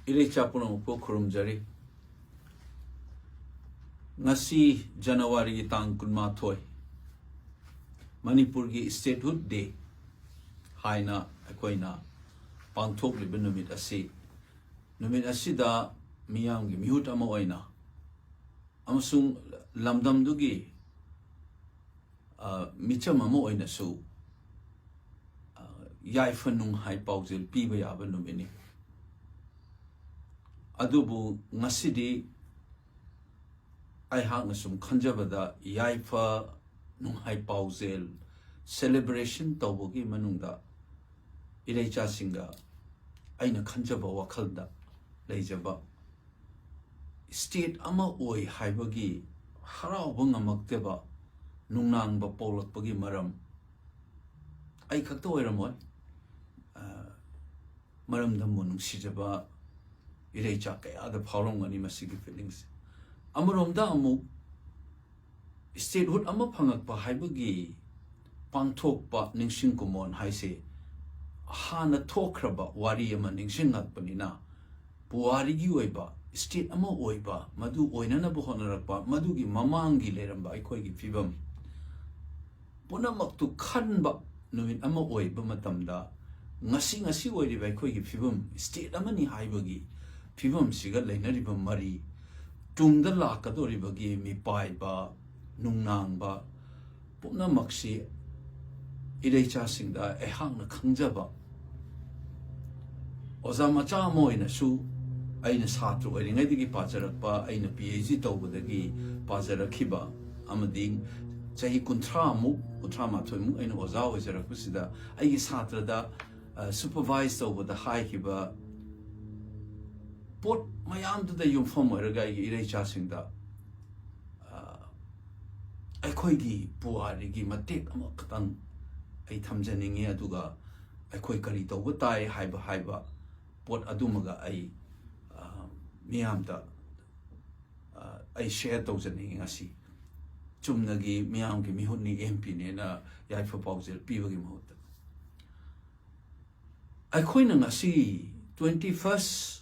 Irecha punamupo kurumjari. Ngasi January tang kunmathoi. Manipur gi statehood day. Haina akoina pangthok liba numit asi. Numit asida miyam gi mihut ama oina. Amasung lamdam dugi micham ama oina su. Yaifa nung hai pauzil piba yaba numini. Adubu ngasidi ai hak nasum khanjabada yaifa nung hai pauzil celebration tawbogi manungda ireicha singa aina khanjaba wakhalda leijaba state ama oi haibagi harauba ngamakteba nungnangba pawlakpagi maram ai khakta oiramoy maram dambo nungsijaba ireicha kaya da phawrongani masigi feelings amaromda amu statehood ama phangakpa haibagi pangthokpa ningsing kumon haise hana thokraba wari ama ningsing ngakpanina puari gi oiba state ama oiba madu oinana bu honarakpa madugi mamangi leramba aikoi gi fibam punamaktu khanba numit ama oiba matamda ngasi oiriba aikoi gi fibam state amani haibagi fibam siga leinariba mari tungda lakadoribagi mi paiba nungnangba punamaksi ireicha singda ehangna khangjaba oza macha moina su aina satru oiringaidagi pajarakpa aina PhD tawbadagi pajarakhiba amading chahi kunthra mu kunthra mathoi mu aina oza oijarakpasida aigi satrada supervise tawbada haikiba pot mayamda yumfam oiraga ireicha singda aikhoigi puarigi matek ama khatang ai thamjaningi aduga aikoi kari tawba tai haiba pot adumaga ai miyamda ai share tawjaningi ngasi chumnagi miyamgi mihunni MP ne na yaifa pauzil pibagi mahutta aikhoina ngasi 21st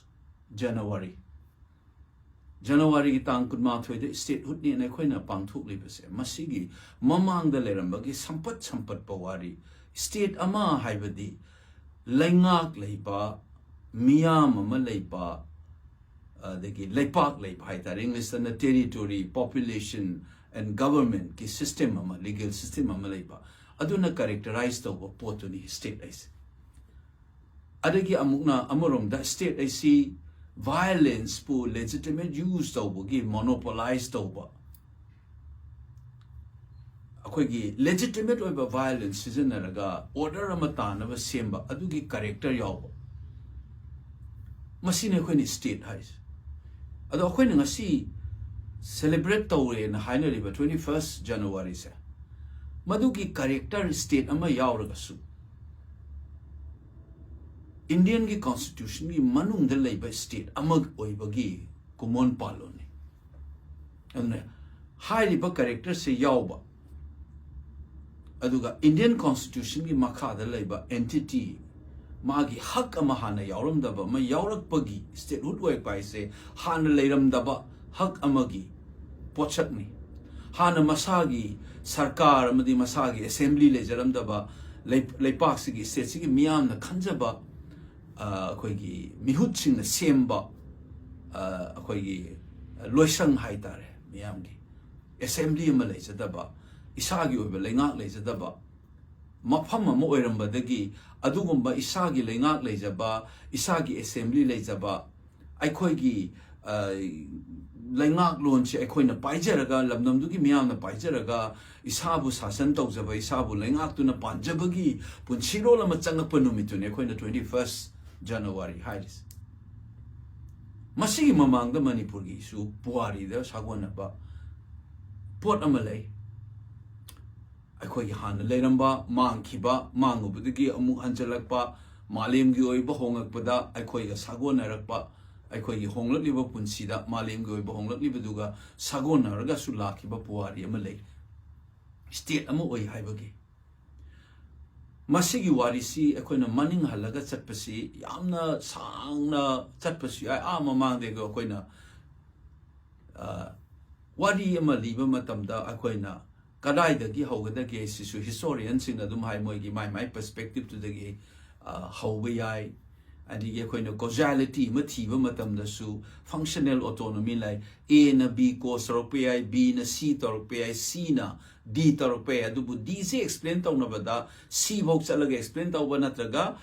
January ki tang kunma thoide statehood ni na khoina pangthuk libase masigi mamang da lerambagi sampat pawari state ama haibadi laingak leiba miyam ama leiba degi leipak leiba haidar English na territory population and government ki system ama legal system ama leiba aduna characterize tawba potuni state ais adagi amukna amorom da state aisi violence pu legitimate use tawbogi monopolize tawba akoigi legitimate oiba violence sijanaraga order ama tanaba semba adugi character yawba masine khoini state hais ado khoini ngasi celebrate tawre na haina riba 21st January se madugi character state ama yawraga su Indian ki constitution ki manung da leiba state amag oibagi kumon paloni anne high riba character se yawba aduga Indian constitution ki makha da leiba entity magi hak ama hana yawram daba ma yawrak pagi statehood oi pai se hana leiram daba hak amagi pochakni hana masagi sarkar amadi masagi assembly lejaram daba leipak sigi state sigi miyam na khanjaba akoigi mihutching na semba akoigi loisang haitare miyamgi assembly ama leijadaba isagi oiba leingak leijadaba mafam ama oirambadagi adugumba isagi leingak leijaba isagi assembly leijaba aikoigi leingak lonchi aikoina paijaraga lamnamdugi miyamna paijaraga isabu sasan tawjaba isabu leingak tuna panjabagi punchiro lama changakpa numitune aikoina 21st January Hairis Masigi mamangda Manipur gi su puari da sagolnaba pot amalai aikoi han leiramba mangkhiba mangubudagi amu hanjalakpa malem gi oiba hongakpada aikoi ga sagonarakpa aikoi gi honglakliba punsida malem gi oiba honglakliba duga sagonaraga su lakhiba puari amalai state amu oi haibagi masigi warisi akoina maning halaga chatpasi yamna sangna chatpasi ai mamang de go akoina wari ama liba matamda akoina kadai da gi hogada ge sisu historian sin adum hai moi gi my perspective to the ge hauba yai adi akoina causality ma thiba matamda su functional autonomy lai a na b ko sorpai b na c torpai c na D torpe adubu D se explain taw na bada C bok chalaga explain taw ba natraga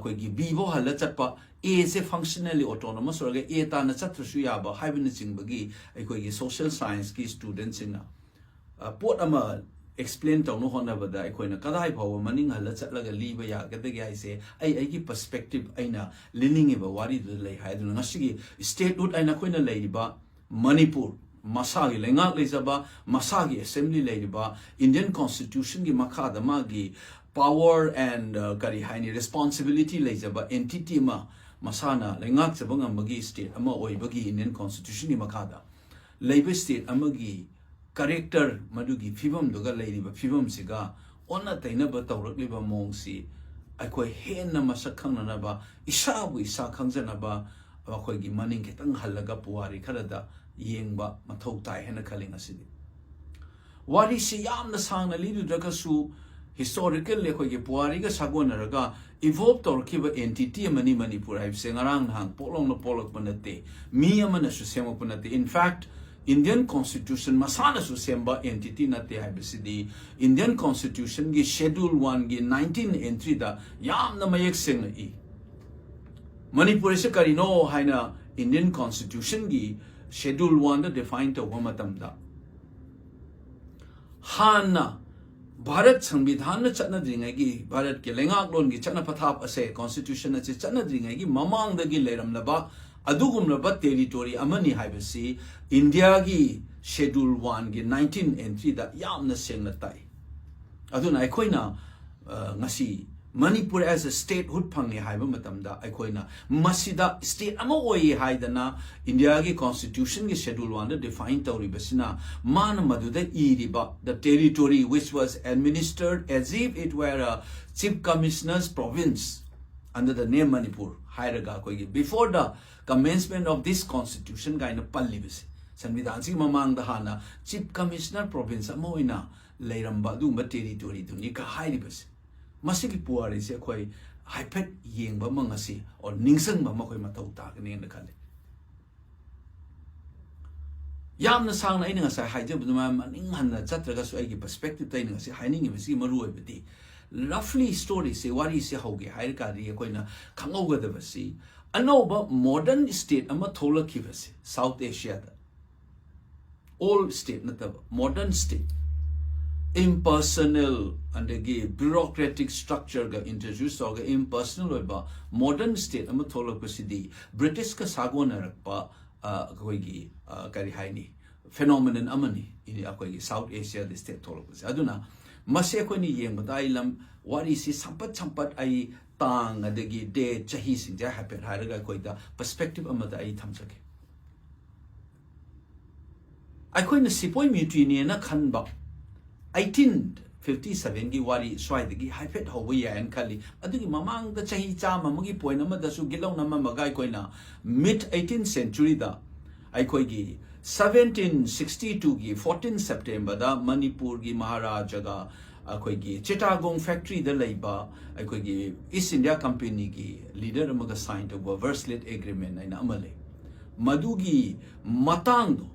koi gi B bo hala chatpa A se functionally autonomous or A ta na chatru ya ba haibin ching bagi koi gi social science ki students in pot ama explain taw no hona bada koi na kadai phaw maning hala chatlaga li ba ya ga de ai se ai gi perspective aina learning e ba wari du lai hai du ngasi gi statehood aina koi na lai ba Manipur masagi lengak lezaba masagi assembly leiba Indian constitution gi makada magi power and kari haini responsibility lezaba entity ma masana lengak sabanga magi state ama oiba gi Indian constitution gi makada leiba state amagi character madugi phibam doga leiba phibam siga onna taina ba tawrak liba mongsi akoi hen na masakhang na ba isabu isa khangjana ba akoi gi maning ketang halaga puari kharada yengba mathau tai hena khaling asidi wari si yamna sangna lidu drakasu historical le khoi ge puari ga sagonaraga evolve tor kiba entity mani Manipur hai se ngarang hang polong no polok panate mi amana su semo panate in fact Indian constitution masana su semba entity nate hai besidi Indian constitution gi schedule 1 gi 19 entry da yamna mayek seng i Manipur se karino haina Indian constitution gi Schedule 1 da define to wamatamda Hanna Bharat Sanvidhan na chatna dringai gi Bharat ke lengak lon gi chatna pathap ase constitution na chatna dringai gi mamang da gi leram na ba adugum na ba territory amani haibasi India gi Schedule 1 gi 19 entry da yamna sengna tai aduna aikoina ngasi Manipur as a statehood phangi haiba matamda aikoina masida state ama oi haidana India gi constitution gi schedule 1 da define tawri basina man maduda iriba the territory which was administered as if it were a chief commissioner's province under the name Manipur hairaga koi before the commencement of this constitution gaina palli basi sanvidhan sing mamang da hana chief commissioner province ama oina leiramba du ma territory du ni ka hairi basi masigi puari se khoi haipet yengba mangasi or ningsang ma khoi matau ta gane na khale yamna sangna ina sa haije buma maning hanna chatraga so ai perspective tai na se haining bisi maru oibati roughly story se wari se hoge hair ka ri khoi na khangau ga da basi anoba modern state ama thola ki basi South Asia da all state na ta modern state impersonal and the bureaucratic structure ga introduce or impersonal oiba modern state ama tholok pasidi British ka sagona rakpa koi gi kari haini phenomenon amani in akoi South Asia the state tholok pas aduna mase ko ni yeng badai lam wari si sampat ai tang adagi de chahi sing ja happen haraga koi da perspective amada ai thamsake ai koi na sipoi mitri ni na khanba 1857 gi wari swai gi haipet howe ya en khali adugi mamang da chahi chama magi point ama da su gilong na magai koina mid 18th century da ai koi gi 1762 gi 14 September da Manipur gi Maharaja ga akoi gi Chittagong factory da leiba ai koi gi East India Company gi leader amaga signed a versalate agreement aina amale madugi matang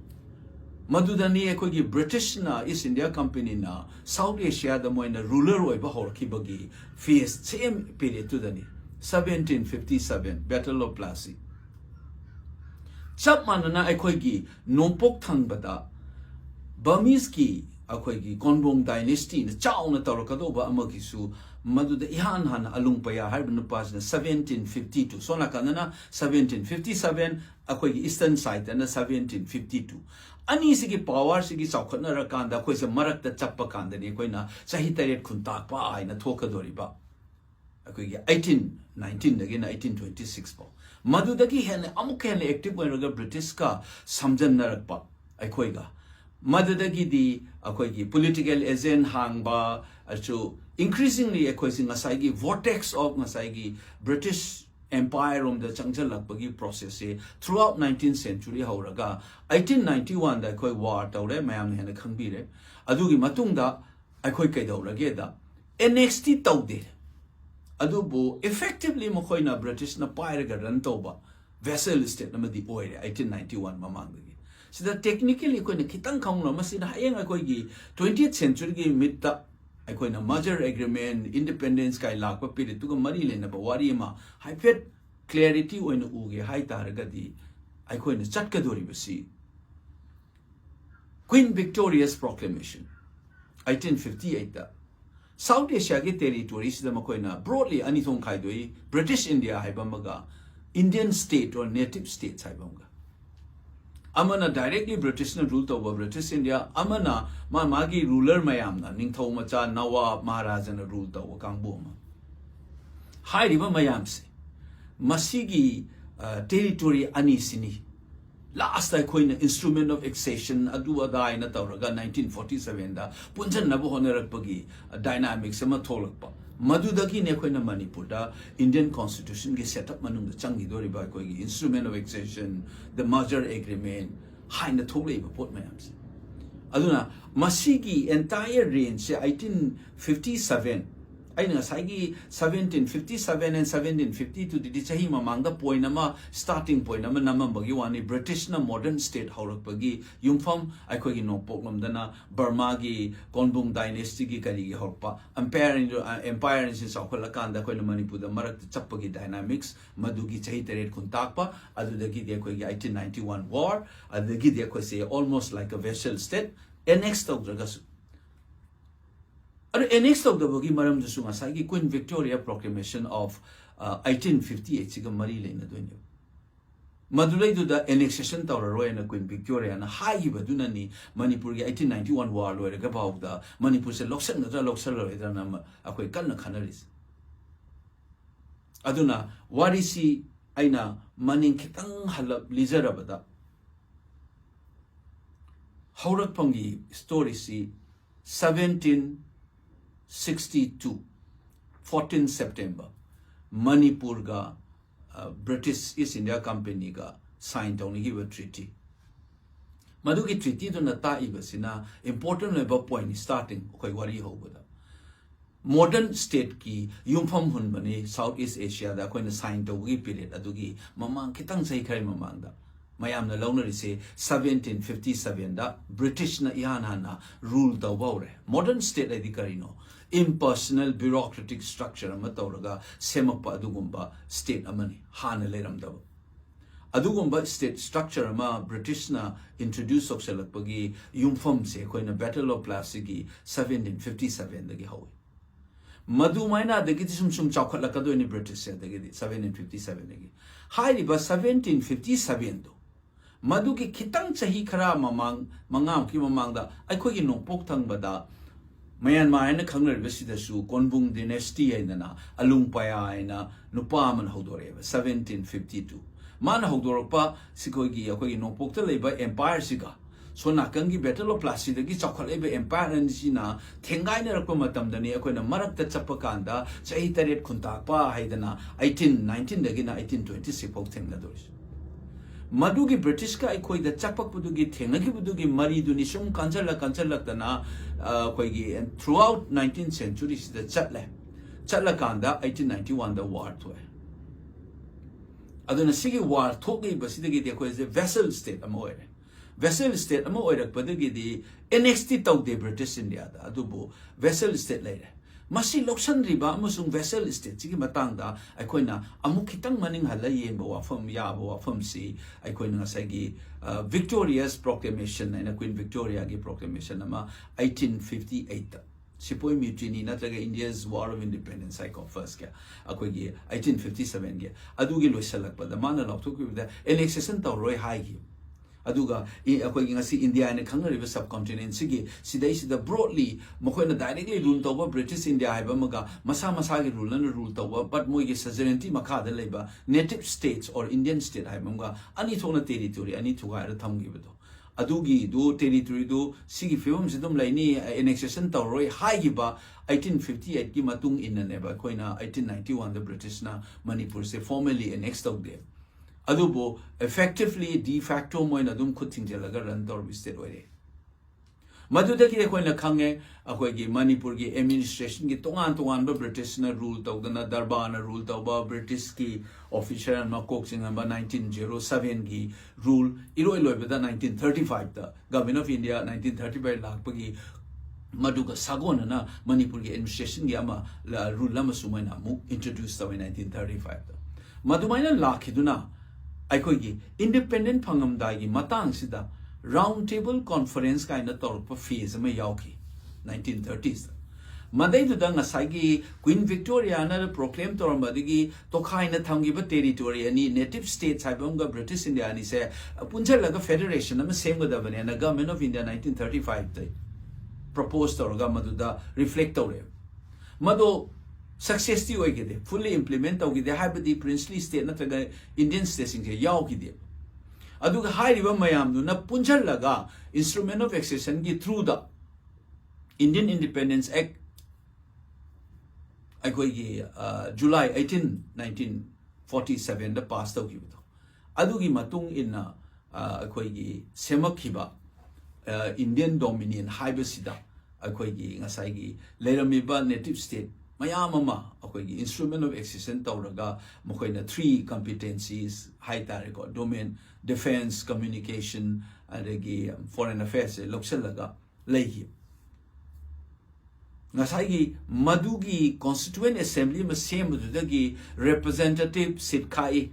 Madudani ekoi British na East India Company na South Asia da moina ruler oi ba hor kibagi face same period to dani 1757 Battle of Plassey chap manana ekoi gi nompok thang bada Burmese ki akoi gi Konbong dynasty na chaw na tarokado ba amagi su maduda ihan han alung paya har bin pas na 1752 so na kanana 1757 akoi gi eastern side na 1752 ani sigi power sigi chawkhatna ra kanda khoi se marak ta chappa kanda ni koi na sahi taret khun tak pa ai na thokadori ba akoi gi 1819 again 1826 po madudagi hen amuk hen active oiraga British ka samjan narak pa ai khoi ga madudagi di akoi gi political agent hang ba increasingly ngasai vortex of ngasai British Empire the changjalakpagi process throughout 19th century hauraga 1891 da khoi war tawre mayam hena khangbire adugi matungda akhoi kaidawrage da NXT tawde adubu effectively mokoina British na pairaga run tawba vessel state namadi oire 1891 mamangdagi sida technically koina khitang khangna masina hayeng akhoi gi 20th century gi mitta aikoina merger agreement independence kai lakpa period tuga mari lena ba wari ma haifet clarity oina uge hai taragadi aikoina chatkadori basi Queen Victoria's proclamation 1858 da South Asia ge territories da makoina broadly anithong khaidoi British India haibamaga Indian state or native states haibamaga Amana directly British na rule over British India amana magi ruler mayam na ningthau macha Nawab Maharaja na rule over kangbu ma hai riba mayam se masigi territory ani sini last I koina instrument of accession adu adai na tawraga 1947 da punjan na bo honerak pagi dynamics ama tholakpa madudagi ne koina Manipur da Indian constitution ge setup manung da changi dori ba koi instrument of accession the merger agreement hai na tholei ba pot mayam se aduna masigi entire range 1857 aina saigi 1757 and 1752 di chahi mamangda point ama starting point ama namambagi wani British na modern state haurakpagi yumfam aikogi nopok dana Burma gi Konbung dynasty gi kari gi horpa empire in saukhalakanda koina Manipur da marak chappagi dynamics madugi chahi teret kuntakpa adudagi de koigi 1891 war adudagi de ko say almost like a vassal state annexed of dragasu next of the bogi maram jusunga sagi Queen Victoria proclamation of 1858 siga mari lena doinyo madulai du da annexation tawra roy na Queen Victoria na high baduna ni Manipur gi 1891 war lo ga baw da Manipur se loksan na loksal lo da na akoi kan na khanaris aduna warisi aina maning khitang halap lizarabada haurak pangi story si 1762 14 September Manipur ga British East India Company ga sign down hi treaty madugi treaty do na ta ibasina important level point starting koi wari hobada modern state ki yumfam hun bani Southeast Asia da koi na sign to gi period adugi mamang kitang sai khai mamang da mayam na launari se 1757 da British na ihana na rule da wore modern state adhikari no impersonal bureaucratic structure ama tawraga semapa adugumba state amani hana leramdaba adugumba state structure ama British na introduce okselakpagi yumfam se koina battle of Plassigi 1757 dagi hawi madu maina dagi sum chawkhatlakado ni British se dagi 1757 dagi hairiba 1757 do madugi khitang chahi khara mamang mangam ki mamangda aikhogi nopok thangbada Myanmar na khangler besida su Konbung dynasty aina alungpaya aina nupa man hodore 1752 man hodorpa sikogi akoi nopok ta leba empire siga so nakangi battle of Plassigi gi chakhaleba empire an sina thengai na rakpa matam dani akoi na marak ta chapakanda chai taret khunta pa haidana 1819 dagi na 1826 pok thengna doris madugi British ka ikoi da chakpak budugi thenagi budugi mari duni sum kanjala dana koi gi and throughout 19th century the chatla kanda 1891 the war to aduna sigi war thogi basidagi de koi vassal state amoire padagi di NXT tau de British India da adubu vassal state later masi loksan riba amusung vessel state sigi matangda aikoina amuk khitang maning hala yen wafm ya wafm si aikoina sagi Victoria's proclamation and Queen Victoria gi proclamation ama 1858 Sepoy mutiny natraga India's war of independence I first kya akoigi 1857 ge adugi loisalak pada mana lokthok da annexation taw roi hai gi aduga akoigi ngasi India ne khangariba subcontinent sigi sidai sida broadly mokoina directly rule tawba British India haiba maga masa gi rule na rule tawba but moi gi sovereignty makha da leiba native states or Indian state haiba maga ani thona territory ani thuga ra thamgi bedo adugi do territory do sigi film sidum laini annexation tawroi haigiba 1858 ki matung innaneba koina 1891 the British na Manipur se formally annexed tawde adubo effectively de facto moina dum khuting jelaga run tor state oire madudaki koina khange akoigi Manipur gi administration gi tongan ba British na rule tawdana darbar na rule tawba British ki official na coaching number 1907 gi rule iroi loibada 1935 da government of India 1935 lakpagi maduga sagona na Manipur gi administration gi ama rule lama sumaina mu introduced in 1935 da madumaina lakhiduna aikoigi independent phangam da gi matang sida round table conference kind of torp phase ma yauki 1930s madai du dang asagi Queen Victoria na proclaim torambadigi to khaina thangi ba territory ani native states haibamga British India ani se punjalaga federation am same ga bane na government of India 1935 tai proposed torga maduda reflect tore mado success ti oigide fully implement ogide habadi princely state na taga Indian state sing yauki de aduga hairiba mayam du na punjalaga instrument of accession gi through the Indian Independence Act July 18, 1947 da passed out gibido adugi matung inna semakhiba Indian Dominion haibasida ngasai leramiba native state mayam ama instrument of accession tawraga mokoina 3 competencies high tariko domain defense communication adagi foreign affairs loksalaga leihi ngasai madugi constituent assembly ma same dagi representative sit khai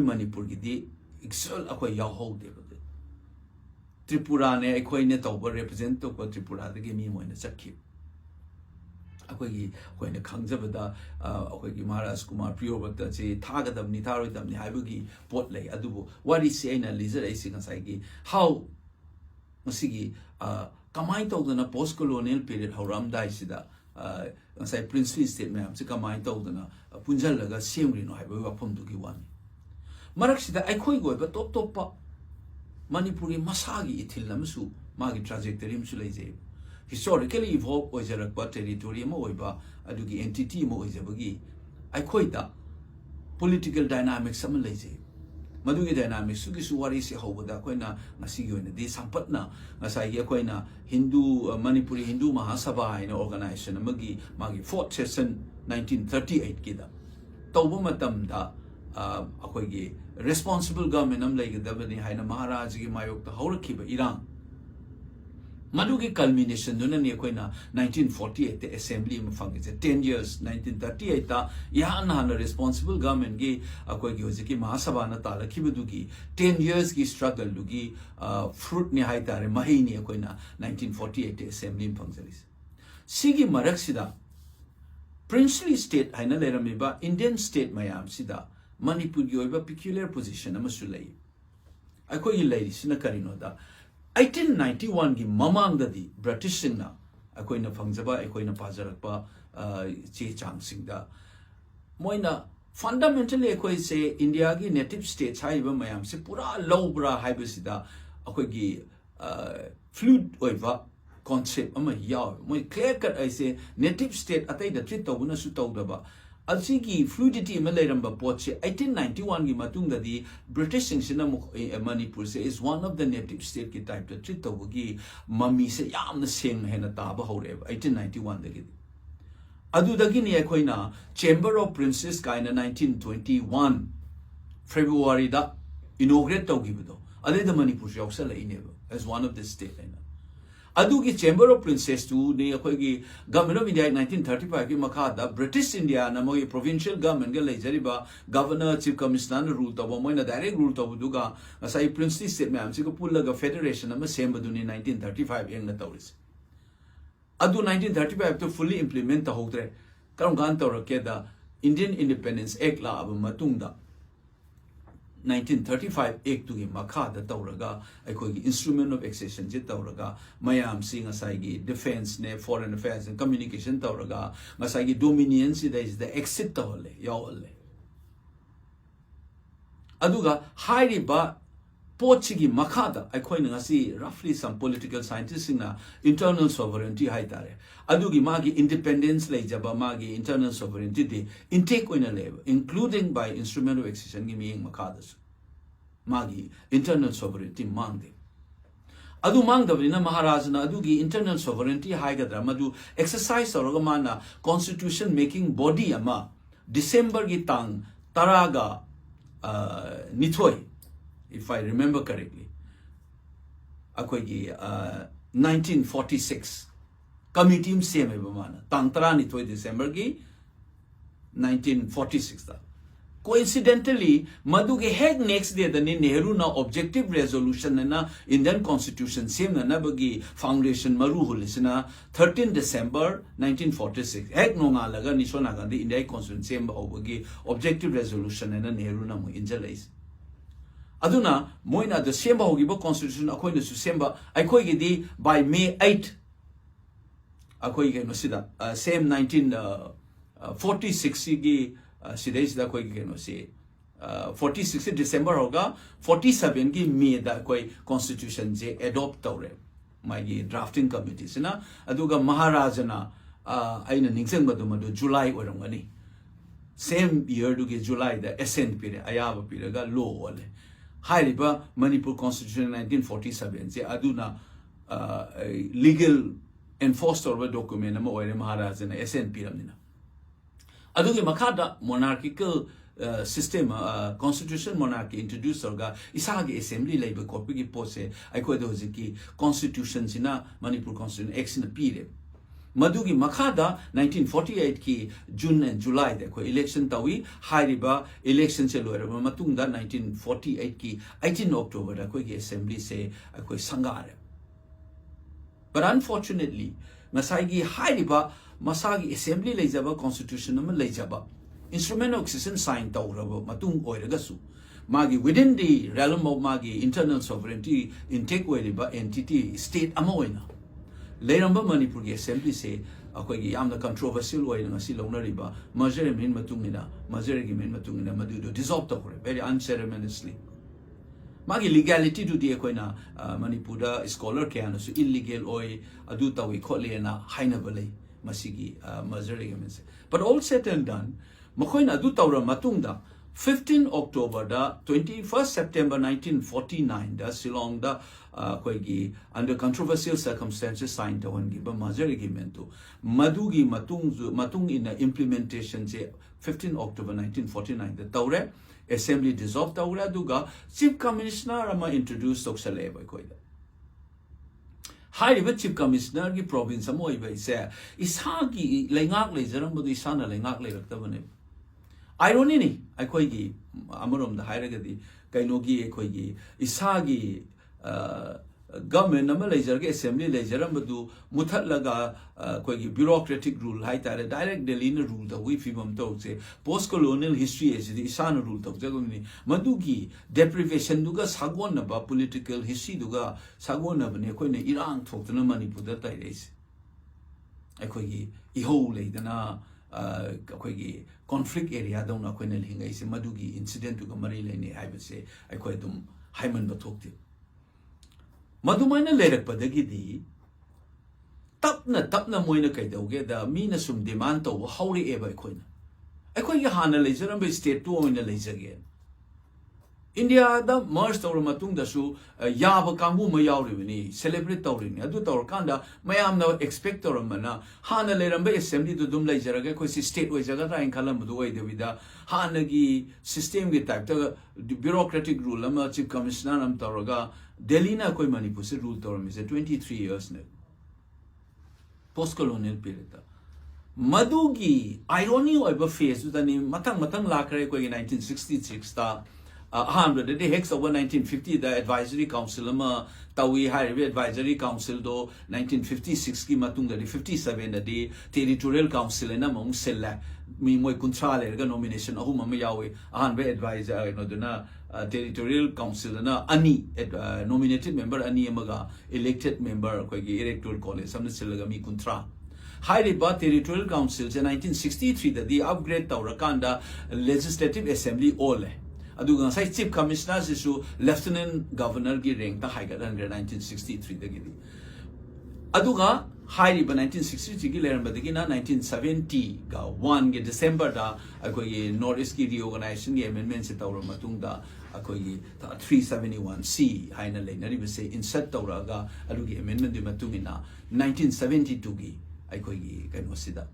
Manipur gi di excel yaho de Tripura ne ne tawba represent to ko Tripura dagi mi moina sakhi ne khangjabada Maharaj Kumar Priyobata che thagadamni tharoidamni haibugi pot lei adubu what is say na lizer ai singa sai how masigi kamai tawdana post colonial period hauram dai sida sai princely state ma'am se kamai tawdana punjal laga semri no haibu wafm du gi wani marak sida go ba top pa Manipuri masagi ithil namsu magi trajectory msu leije historically evolved oijarakpa territory mo oiba adugi entity mo oijabagi da political dynamics am leije madugi dynamics sugi suwari se hobada koina ngasi gi oina di sampatna ngasai gi na Hindu Manipuri Hindu Mahasabha ina organization amagi magi fourth session 1938 kida tawba matam da gi responsible government am leigidabani haina Maharaj gi mayok ta haurakhiba irang madugi culmination duna ni koina 1948 the assembly ma fangise 10 years 1938 ta yana na responsible government gi gi hojiki mahasabha na tala khibudugi 10 years gi struggle dugi fruit ni haitare mahi ni koina 1948 the assembly ma fangselis sigi maraksida princely state haina leramiba Indian state mayam sida Manipur gi oiba peculiar position amasulai gi leiri sina karino da 1891 gi mamang dadi British singna na fangjaba na pajarakpa che chang singda moina fundamentally se India gi native states haiba mayam se pura lowbra haibasida gi fluid oiva concept ama yaw moi clear cut se native state atai da treat tawuna su tawdaba alsigi fluidity malayamba poche 1891 gi matungda di British singina Manipur se is one of the native state ki type to treat tawgi mami se yamna seng hena taba hore 1891 dagi adu dagi ni na Chamber of Princes kaina 1921 February da inaugurate tawgi bido ade the Manipur yausala ineba as one of the state adugi Chamber of Princes to ne government of India 1935 ki makada British India na mo provincial government ga leijariba governor chief commissioner rule tabo moina direct rule tabo duga asai princely state ma'am si ko pullaga federation ama same baduni 1935 eng na tawris adu 1935 to fully implement ta hogre karam gan tawrake da Indian Independence Act la aba matungda 1935 Act to makada tawraga gi instrument of accession je tawraga mayam sing asai defense ne foreign affairs and communication tawraga masai dominion si is the exit tawle yawle aduga hairiba Portuguese Makada, I coin roughly some political scientists in internal sovereignty haitare. Adugi magi independence lejaba magi internal sovereignty de intake in a level, including by instrumental excision giving Makadas. Magi internal sovereignty mang them. Adu mang the Vina Maharajana Adugi internal sovereignty haigadra madu exercise or Rogamana constitution making body ama December gitang taraga nitoi. If I remember correctly, 1946 committee same bamana tangtra ni toy December ki 1946 ta. Coincidentally, madu ke heg next day the Nehru na objective resolution na Indian Constitution same na bagi foundation maru hulisna 13 December 1946 heg no nga laga ni Sona Gandhi Indian Constitution same ba bagi objective resolution na Nehru na mo injalais. Aduna moina the same hogibo constitution akoi na semba akoi gidi by May 8 akoi ge no sida same 1946 gi sidai sida koi ge no si 46 December hoga 47 gi May da koi constitution je adopt tawre mai gi drafting committee sina aduga maharajana aina ningseng madu madu July orangani same year du ge July da SN period ayaba period ga law wale Hariba Manipur Constitution 1947 je aduna legal enforced over document ama oire Maharaj na SNP ramina adugi makada monarchical system constitution monarchy introduced orga isagi assembly labor copy ki pose aiko de hojiki constitution sina Manipur Constitution X na pire Madugi Makada 1948 ki June and July de ko election tawi hariba election se loira matungda 1948 ki 18 October da ko ki assembly se ko sangare. But unfortunately masai gi hariba masagi assembly lejaba constitution ma lejaba instrument of accession sign tawraba matung oiraga su magi within the realm of magi internal sovereignty intake weriba entity state amoina Leramba Manipur assembly say akoigi yamna controversial way nga si longnariba majority min matungina madudo dissolve tokore very unceremoniously magi legality do di akoina Manipura scholar ke anu su illegal oi adu tawi khole na hainabale masigi majority min se but all said and done makoina adu tawra matungda 15 October da 21st September 1949 da Silong da under controversial circumstances signed one give a major agreement to Madugi Matung in the implementation 15 October 1949 the Taure Assembly dissolved Taura Duga Chief Commissioner Ama introduced Toksale by Koida. High Chief Commissioner gi province Amoiba say Ishagi Langak Lazaram Budisana Langak Lavane. Irony ni akoigi amarom the hairagadi kainogi akoigi isagi government nama lejarge assembly lejaram badu muthatlaga akoigi bureaucratic rule haitare direct delina rule the we fibam to se post colonial history is the isana rule to jagoni madugi deprivation duga sagolnaba political history duga sagolnaba ne koine irang thoktana Manipur da tai reis akoigi iho leidana akoigi conflict area dong na koine linga ise madugi incident to mari lene haiba se akoi dum haiman bathokti madumaina lerak padagi di tapna moina kai dauge da mina sum demand to hauri eba koina akoi ga hana lejaram be state to oina lejage India da merge tawra matung da su yaba kangu ma yawri ni celebrate tawri ni adu tawr kanda mayam na expect tawra mana hana lerambe assembly to dum lejaraga ko si state way jaga ra inkalam du way de vida hana gi system gi type ta bureaucratic rule ama chief commissioner am tawraga Delhi na koi Manipur se rule tawra mi se 23 years ne post colonial period ta madugi irony oiba face da ni matang lakre ko 1966 ta the hex over 1950 the advisory council tawi highway advisory council do 1956 ki matung da 57 the territorial council na mong sella mi moy kuntrale ga nomination ahuma ma yawe ahanbe advisor no duna territorial council na ani nominated member ani amaga elected member ko gi electoral college samna silaga mi kuntra Hyderabad Territorial Council in 1963 the upgrade tawrakanda legislative assembly all aduga sai chief commissioner sisu lieutenant governor gi rank ta high ga 1963 da gi aduga high ba 1963 gi leram ba gi na 1970 ga 1 gi December da akoi North East gi reorganization gi amendment se tawra matung da akoi 371C haina leinari ba se insert tawra ga adugi amendment di matung ina 1972 gi akoi gi kaino sida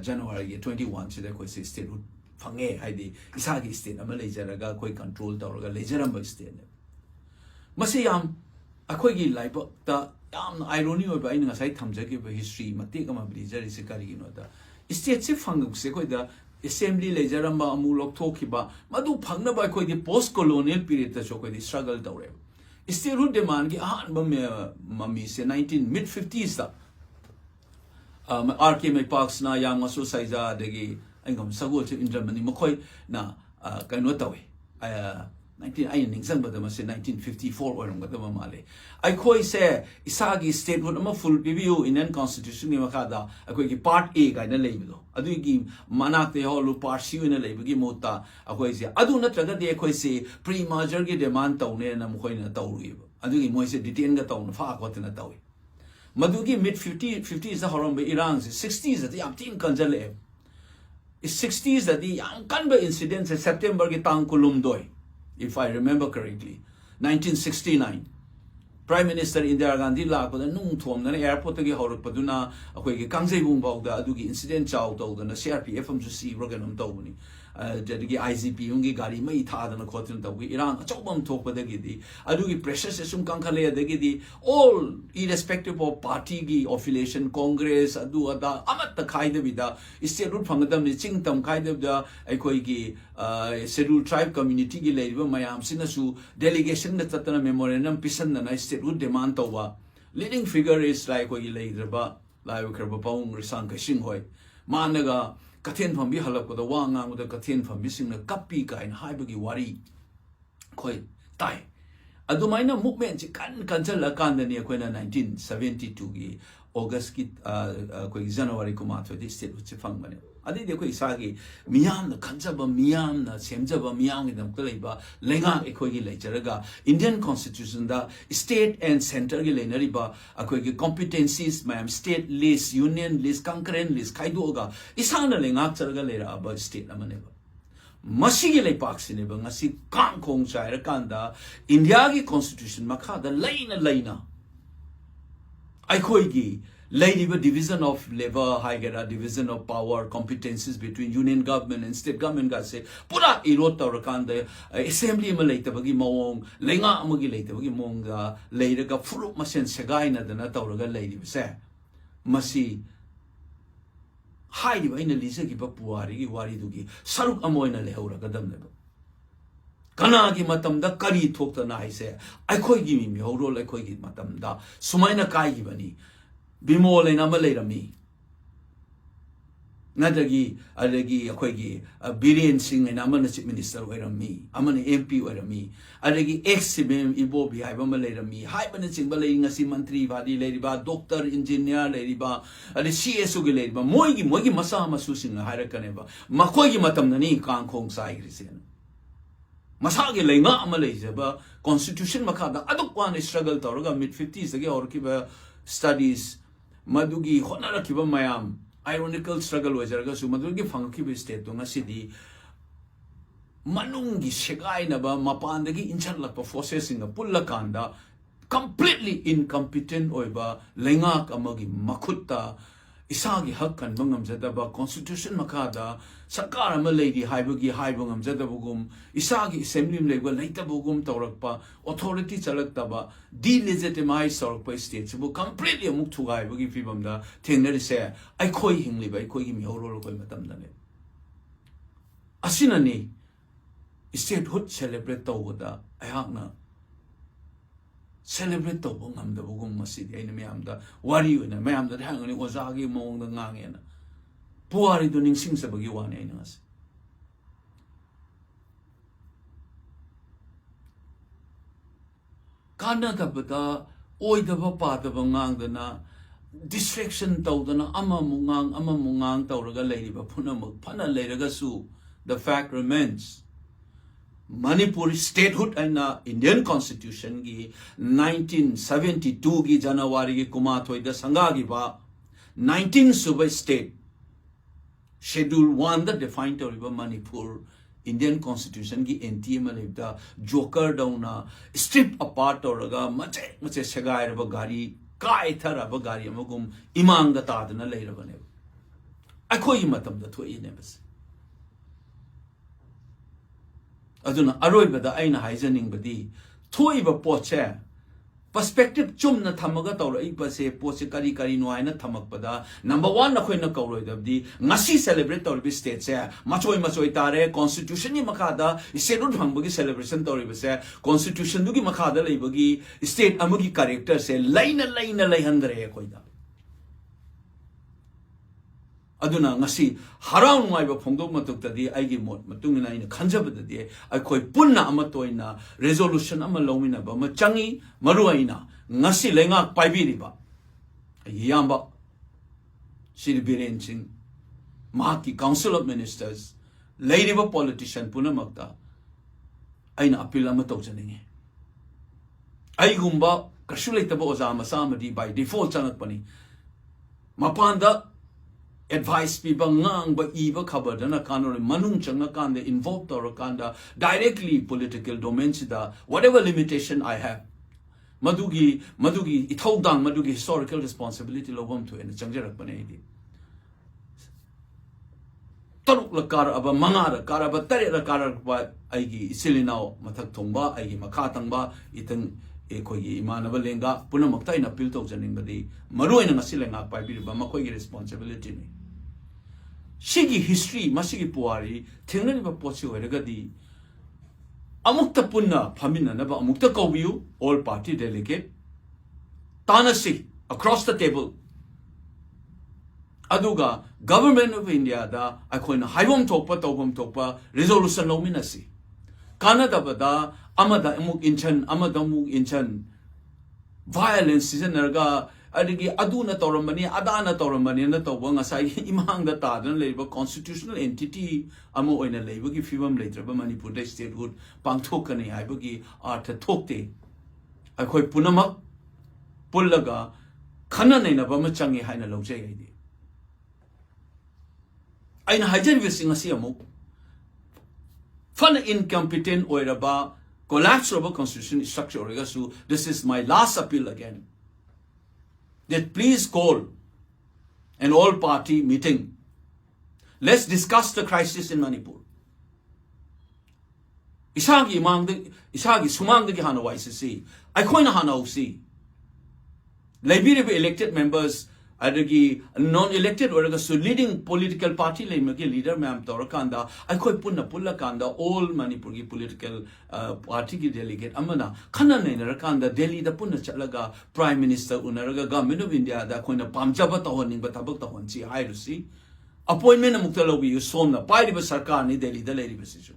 January 21 sida akoi se statehood fange haidi isagi state ama leijaraga akoi control tawra ga leijaramba state ne masi yam akoi gi laiba ta yam irony oba ina ngasai thamjage ba history mate kama brijari se kari gi no da state se fanguk se koi da assembly lejaramba amu lokthokiba madu phangna ba koi di post colonial period ta so koi di struggle tawre statehood demand gi ahan ba mami se 19 mid 50s ta RK mai parks na yang maso saiza degi angam sagol che indramani makoi na kaino tawe 19 ai ningsang ba da ma se 1954 oram ga da ma male ai khoi se isagi statehood ama full review in an constitution ni makada akoi ki part A ga na leibilo adu gi manak te holu part C na leibigi mota akoi se adu na traga de akoi se pre merger gi demand tawne na mkhoi na tawri adu gi moi se detain ga tawna fa ko te na tawi madugi mid 50s da horom be Iran se 60s da yam tin kanjale 60s da di yang kanba incident se September gi tang kulum doi if I remember correctly 1969 Prime Minister Indira Gandhi la ko da nung thom na airport gi horok paduna akoi gi kangjai bung baw da adu gi incident chaw taw da na CRPF am ju si roganum tawni jadi IGP ungi gari mai tha da na khotin taw gi Iran achobam thok pa da gi di adu gi pressure se sum kankale da gi di all irrespective of party gi affiliation Congress adu ada amat ta khai da bida state root phangdam ni chingtam khai da akoi gi scheduled tribe community gi leiba mayam sina su delegation na tatana memorandum pisan na state root demand tawa leading figure is like ko gi leidraba lai kerba paung risang ka sing hoi managa kathen phambi halap ko da wanga mu da kathen phambi sing na kapi ka in haibagi wari khoi tai adumaina movement ji kan chala kan ni akoina 1972 gi August ki ko January ko ma thodi state uchi phang bane adi de ko isagi miyam na khanjaba miyam na semjaba miyam gi dam kalaiba lenga ekoi gi leicharaga Indian constitution da state and center gi leinari ba akoi gi competencies mayam state list union list concurrent list khaidoga isana lenga charaga leira ba state amane ba masigi lei paksine ba ngasi kang khong chaira kanda India gi constitution makha da leina aikoi gi lady division of labor high gera division of power competencies between union government and state government ga se pura erot tawrakan de assembly ma leitabagi mawong lenga amagi leitabagi mawong ga leiraga furup masen segai na dana tawraga leidi se masi high ba ina lisa gi ba puari gi wari du gi saruk amoina lehauraga damne ba kana gi matam da kari thokta na haise aikoi gi mi horo laikoi gi matam da sumaina kai gi bani bimol ina ma leirami nadagi adagi akoi gi Biren Singh ina ma chief minister oirami amani MP oirami adagi ex-CM ibo bi haiba ma leirami haiba na chingba lei ngasi mantri badi leiriba doctor engineer leiriba adi CSO gi leiriba moigi masa masu sing hairakane ba makoi gi matam na ni kang khong sai grisen masagi lenga ama leijaba constitution makada adukwan struggle tawraga mid 50s agi or ki ba studies madugi honara ki ba mayam ironical struggle wajaraga su madugi fangki be state to ngasidi manungi segai na ba mapandagi incharlak pa forces singa pullakanda completely incompetent oiba lenga amagi makutta isagi hakkan bangam jadaba constitution makada sarkar ama leidi haibagi haibangam jadabugum isagi assembly leba leitabugum tawrakpa authority chalaktaba delegitimize tawrakpa state bu completely amuk thugai bagi fibamda thengnari se aikoi hingli bai koi gi miorol koi matamda ne asinani statehood celebrate tawda ayakna celebrate to bungam da bugum masidi aina mayamda wari una mayamda hangani ozagi mong da ngangena puari do ning sing sabagi wani aina ngas kana da bata oi da ba pa da bangang da na distraction to da na ama mungang tawraga leiri ba phuna phana leiraga su the fact remains Manipur statehood and Indian Constitution gi 1972 gi January gi kumathoi da sanga gi ba 19 subai state schedule 1 da defined toriba Manipur Indian Constitution gi NTM da joker dauna strip apart oraga mache segai raba gari kai tharaba gari amagum imang da tadna leiraba ne akhoi matam da thoi ne bas aduna aroibada aina haizaning badi thoiba poche perspective chumna thamaga tawra ipase poche kari no aina thamakpada number 1 na khoina kawroi dabdi ngasi celebrate tawri state se machoi tare constitution ni makada state ru bhangbagi celebration tawri base constitution dugi makada leibagi state amagi character se laina laihandre koida aduna ngasi harang ngai ba phongdok matuk tadi aigi mot matungina ina khanjabadadi aikoi punna ama toina resolution ama lomina ba ma changi maru aina ngasi lenga paibiri ba yamba Shri Biren Singh Mahaki Council of Ministers lady ba politician puna makta aina appeal ama tawjaninge ai gumba kashulai taba ozama samadi by default chanak pani mapanda advice people ngang ba iba khabar dana kanore manung changa kanda involved or kanda directly political domain sida whatever limitation I have madugi ithodang madugi historical responsibility lobam to en changjarak bane di taruk la kar aba mangara kar aba tare la kar ba aigi isilinao mathak thongba aigi makha tangba itang ekoi imanaba lenga punamakta ina appeal tawjaning badi maru ina ngasi lenga paibiri ba makoi gi responsibility ni shigi history masigi puari thengnani ba pochi oiragadi amukta punna phamina na ba amukta kobiu all party delegate taminasi across the table aduga government of India da akoina haibom thokpa tawbom thokpa resolution lominasi Canada bada amada amuk inchan violence sijanarga adigi aduna tawramani adana tawramani na tawba ngasai imang da tadan leiba constitutional entity amo oina leibagi fibam leitraba Manipur da statehood pangthokani haibagi artha thokte akhoi punamak pullaga khana naina ba ma changi haina lojai aidi aina hajar wising asi amuk fun incompetent oiraba collapse of a constitution structure so this is my last appeal again that please call an all party meeting. Let's discuss the crisis in Manipur. Isagi sumang de hana YCC I koina hana usi Liberia elected members adagi non-elected or so leading political party leader ma'am torakanda I koi punna pulla kanda all Manipuri political party ki delegate amana khana naina kanda Delhi da punna chalaga prime minister unaraga government of India da koina pamjaba tawning ba tabak tawon si hairusi appointment amukta lobi yu somna pai riba sarkar ni Delhi da leri basisu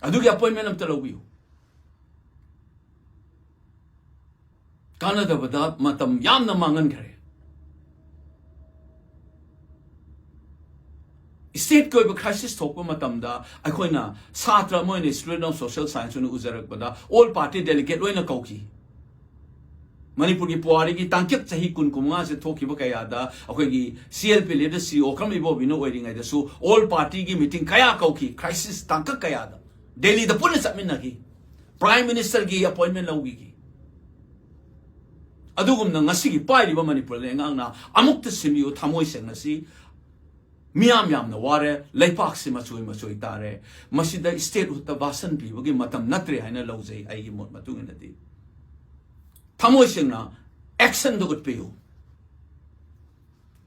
adugi appointment amta lobi yu Canada bada matam yamna mangan kare state ko ba crisis thokpa matam da akoina satra moine student of social science nu ujarak bada all party delegate loina kauki Manipur ki puari ki tangkyak chahi kun kumnga se thoki ba kaya da akoi gi CLP leader CEO kam ibo bino waiting ai da su all party ki meeting kaya kauki crisis tangkak kaya da Delhi da pun sabmin ki prime minister ki appointment lawgi ki adugum na ngasi gi pai ba Manipur le ngang na amukta simiu thamoi seng nasi miam na ware leipak si machui tare masida state utta basan bi bagi matam natre haina lojai ai gi mot matung na di thamoi seng na action do gut peu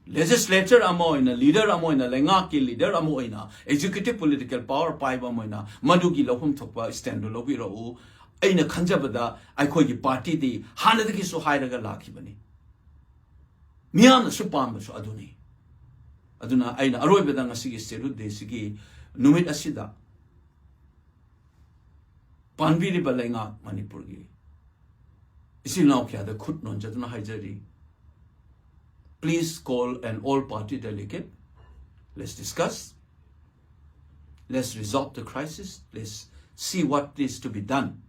legislature amoina leader amoina lenga ki leader amoina executive political power pai ba moina madugi lofum thokpa stand do lobi ro aina khanjabada aikoi gi party di hanadagi so hairaga lakhi bani miam na su pam so aduna aina aroibeda ngasigi state de sigi numit asida panbiri balenga Manipur gi isilnaw kya da khut non jaduna haijari please call an all party delegate let's discuss let's resolve the crisis, let's see what is to be done.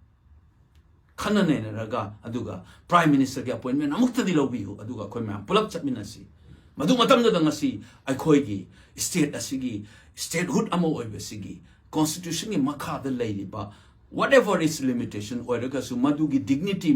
Kanane raga aduga Prime Minister ki appointment amukta di lobiyu aduga koi mayam pulak chapminasi. Madu matamda da ngasi aikoi gi state asigi statehood amo oiba sigi constitution ki makha da leiriba whatever is limitation oiraga su madu gi dignity